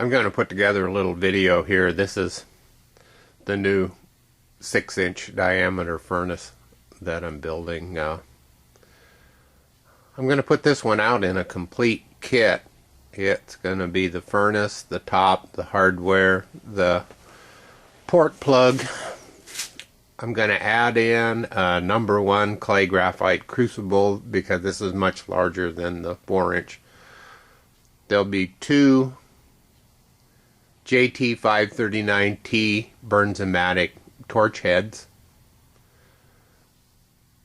I'm going to put together a little video here. This is the new 6-inch diameter furnace that I'm building. I'm going to put this one out in a complete kit. It's going to be the furnace, the top, the hardware, the port plug. I'm going to add in a #1 clay graphite crucible because this is much larger than the 4-inch. There'll be 2 JT539T Burns-O-Matic torch heads,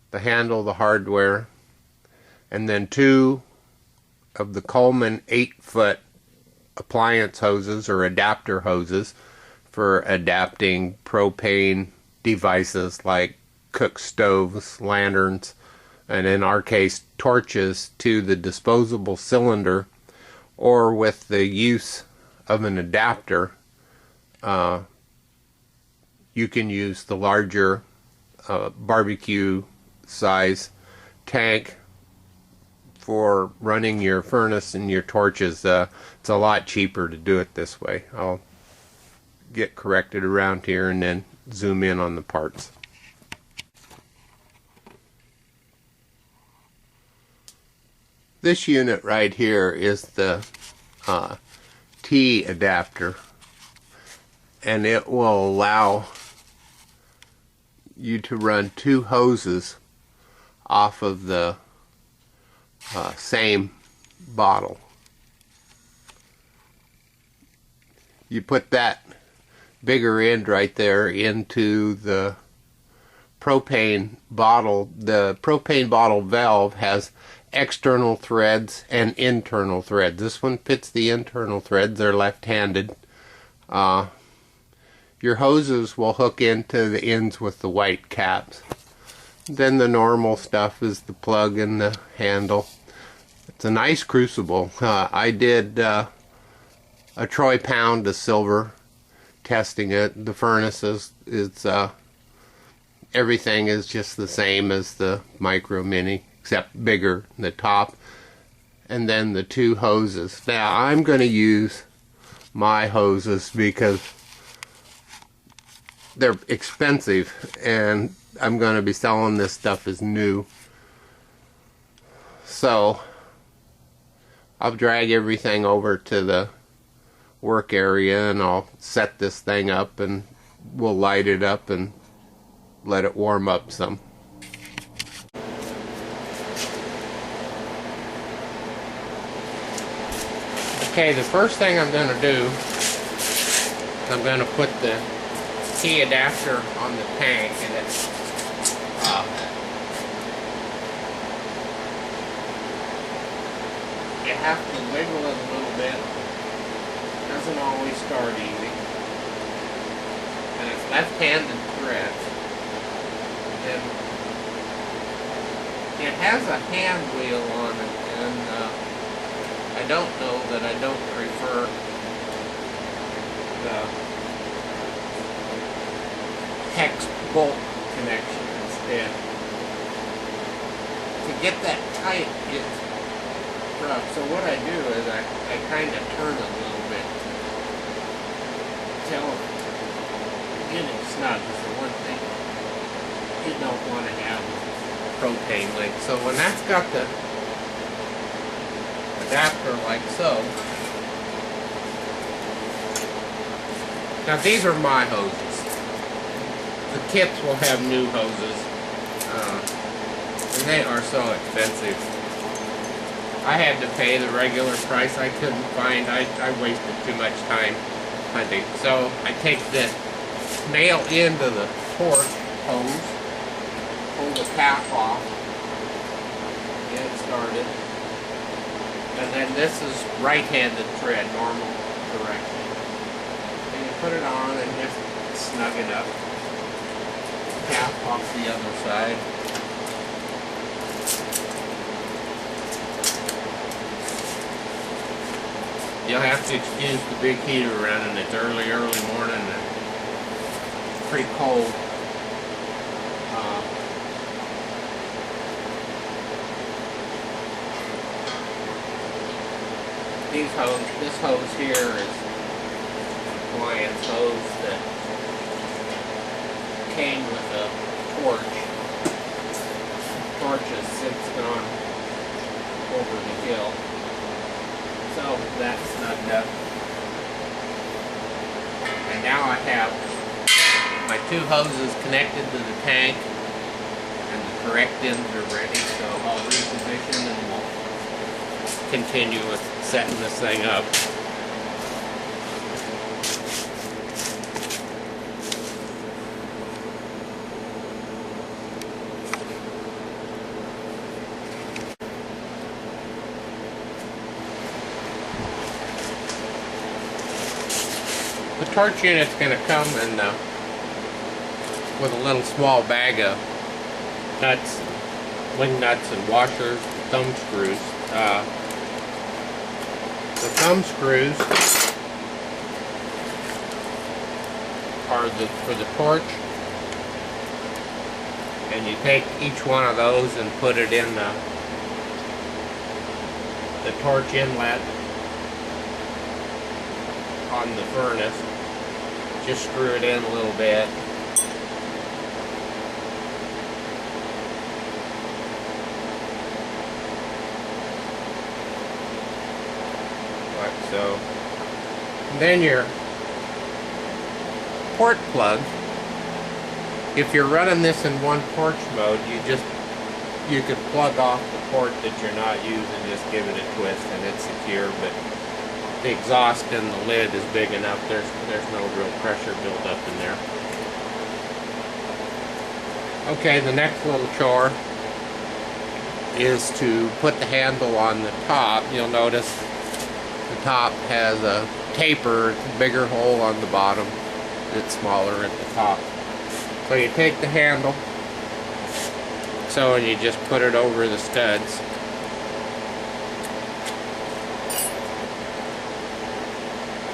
the handle, the hardware, and then 2 of the Coleman 8-foot appliance hoses or adapter hoses for adapting propane devices like cook stoves, lanterns, and in our case torches to the disposable cylinder, or with the use of an adapter you can use the larger barbecue size tank for running your furnace and your torches. It's a lot cheaper to do it this way. I'll get corrected around here and then zoom in on the parts. This unit right here is the T adapter, and it will allow you to run 2 hoses off of the same bottle. You put that bigger end right there into the propane bottle. The propane bottle valve has external threads and internal threads. This one fits the internal threads. They're left-handed. Your hoses will hook into the ends with the white caps. Then the normal stuff is the plug and the handle. It's a nice crucible. I did a troy pound of silver testing it. The furnace is everything is just the same as the Micro Mini, except bigger in the top. And then the 2 hoses. Now I'm going to use my hoses because they're expensive and I'm going to be selling this stuff as new. So I'll drag everything over to the work area and I'll set this thing up and we'll light it up and let it warm up some. Okay, the first thing I'm going to do, I'm going to put the T adapter on the tank, and it's you have to wiggle it a little bit. It doesn't always start easy. And it's left-handed thread. And it has a hand wheel on it, and I don't know that I don't prefer the hex bolt connection instead. To get that tight, it's rough. So what I do is I kind of turn it a little bit till getting snug is the one thing you don't want to have propane link. So when that's got the adapter like so, now these are my hoses. The kits will have new hoses, and they are so expensive. I had to pay the regular price. I couldn't find, I wasted too much time hunting. So I take the nail end of the torch hose, pull the cap off, get it started, and then this is right-handed thread, normal direction. And you put it on and just snug it up. Cap off the other side. You'll have to excuse the big heater running. It's early morning and pretty cold. This hose here is appliance hose that came with a torch. The torch has since gone over the hill. So that's snugged up. And now I have my two hoses connected to the tank, and the correct ends are ready, so I'll reposition and we'll continue with setting this thing up. The torch unit's going to come in with a little small bag of nuts, wing nuts and washers, thumb screws. The thumb screws are for the torch, and you take each one of those and put it in the torch inlet on the furnace. Just screw it in a little bit. Like so. And then your port plug, if you're running this in one torch mode, you could plug off the port that you're not using, just give it a twist and it's secure, but the exhaust and the lid is big enough, there's no real pressure built up in there. Okay, the next little chore is to put the handle on the top. You'll notice the top has a taper, it's a bigger hole on the bottom, it's smaller at the top. So you take the handle, and you just put it over the studs.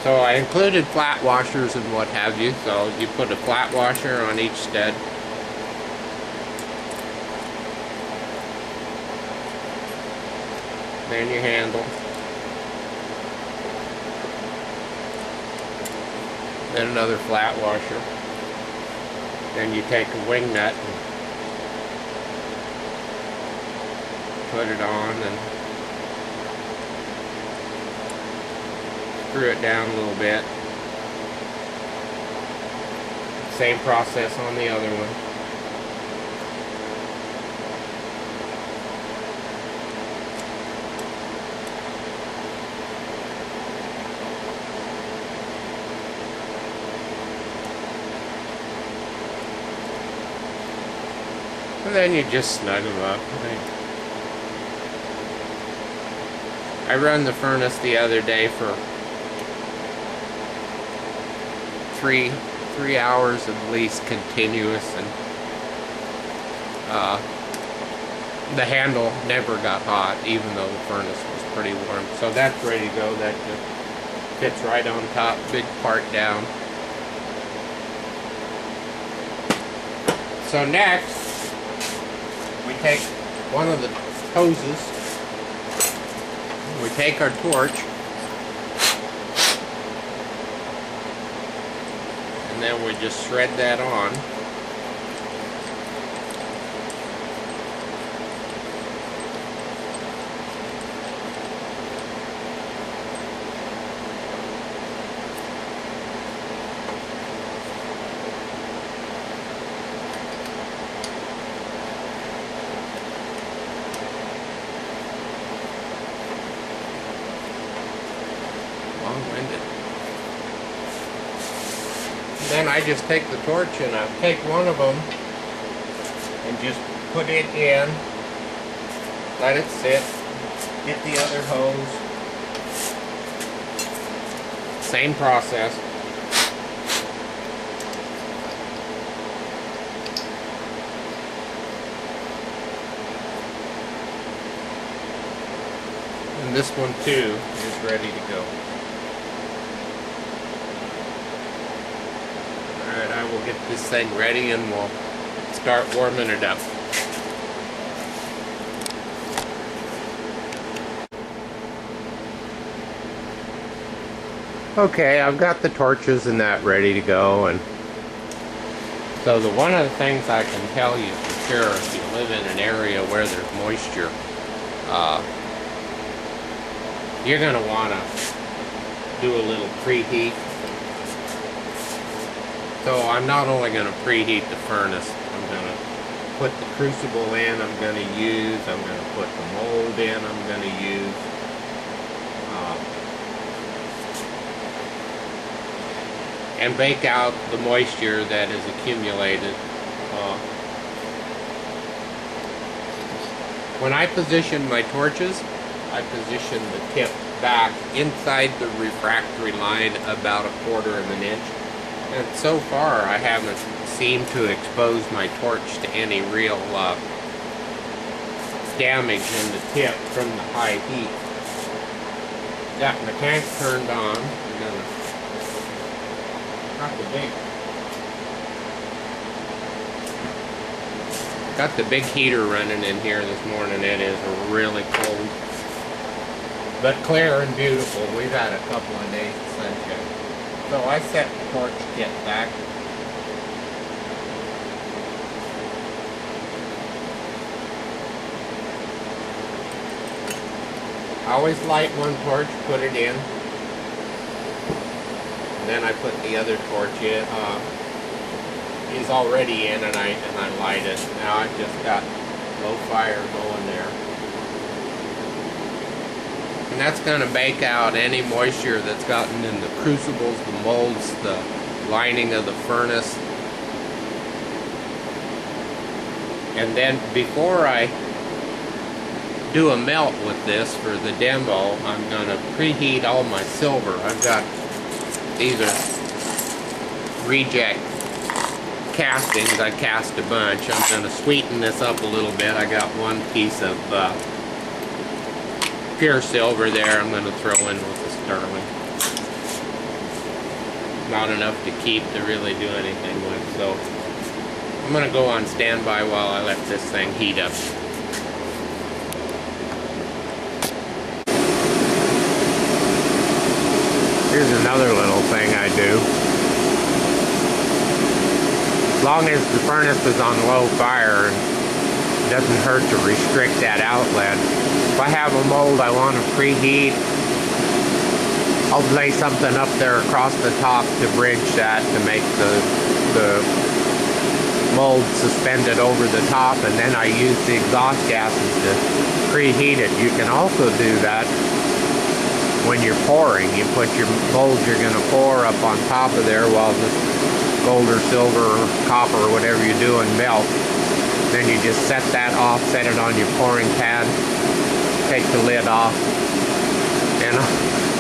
So I included flat washers and what have you, so you put a flat washer on each stud. Then your handle. Then another flat washer. Then you take a wing nut and put it on and screw it down a little bit. Same process on the other one. And then you just snug them up. I run the furnace the other day for three hours at least continuous, and the handle never got hot even though the furnace was pretty warm. So that's ready to go. That just fits right on top, big part down. So next we take one of the hoses, we take our torch, and then we just thread that on. Long-winded. Then I just take the torch and I take one of them and just put it in, let it sit, get the other hose, same process. And this one too is ready to go. Alright, I will get this thing ready and we'll start warming it up. Okay, I've got the torches and that ready to go, and so one of the things I can tell you for sure, if you live in an area where there's moisture, you're going to want to do a little preheat. So I'm not only going to preheat the furnace, I'm going to put the crucible in I'm going to use, I'm going to put the mold in I'm going to use. And bake out the moisture that is accumulated. When I position my torches, I position the tip back inside the refractory line about 1/4 of an inch. And so far I haven't seemed to expose my torch to any real damage in the tip from the high heat. Got my tank turned on. I'm gonna got the big heater running in here this morning. It is really cold, but clear and beautiful. We've had a couple of days of sunshine. So I set the torch kit back. I always light one torch, put it in. Then I put the other torch in. Is already in, and I light it. Now I've just got low fire going there, and that's going to bake out any moisture that's gotten in the crucibles, the molds, the lining of the furnace. And then before I do a melt with this for the demo, I'm going to preheat all my silver. I've got these are reject castings. I cast a bunch. I'm going to sweeten this up a little bit. I got one piece of pure silver there I'm going to throw in with the sterling. Not enough to keep to really do anything with, so I'm going to go on standby while I let this thing heat up. Here's another little thing I do. As long as the furnace is on low fire, it doesn't hurt to restrict that outlet. If I have a mold I want to preheat, I'll lay something up there across the top to bridge that, to make the mold suspended over the top, and then I use the exhaust gases to preheat it. You can also do that when you're pouring. You put your mold you're going to pour up on top of there while the gold or silver or copper or whatever you're doing melts. Then you just set that off, set it on your pouring pad, take the lid off. And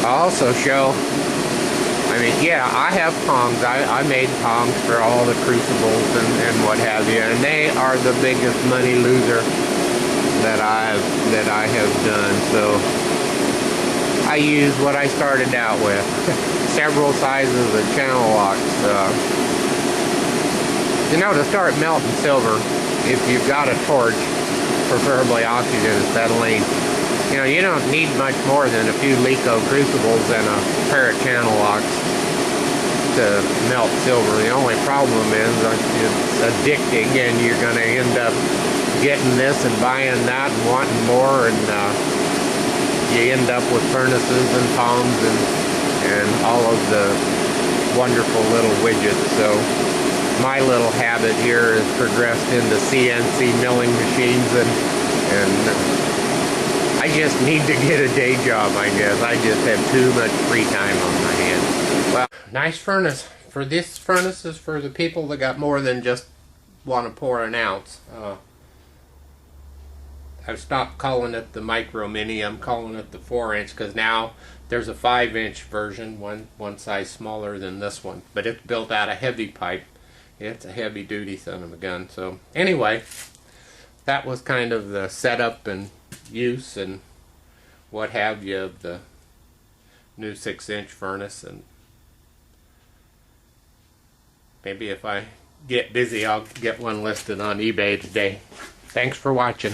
I'll also show, I mean, yeah, I have tongs. I made tongs for all the crucibles and what have you, and they are the biggest money loser that I have done. So I use what I started out with. Several sizes of channel locks. You know, to start melting silver, if you've got a torch, preferably oxygen acetylene, you know, you don't need much more than a few Lico crucibles and a pair of channel locks to melt silver. The only problem is it's addicting, and you're going to end up getting this and buying that and wanting more, and you end up with furnaces and tongs and all of the wonderful little widgets. So my little habit here has progressed into CNC milling machines, and I just need to get a day job, I guess. I just have too much free time on my hands. Well, nice furnace. For this furnace is for the people that got more than just want to pour an ounce. I've stopped calling it the Micro Mini. I'm calling it the 4-inch, because now there's a 5-inch version, one size smaller than this one, but it's built out of heavy pipe. It's a heavy duty son of a gun. So anyway, that was kind of the setup and use and what have you of the new 6-inch furnace. And maybe if I get busy, I'll get one listed on eBay today. Thanks for watching.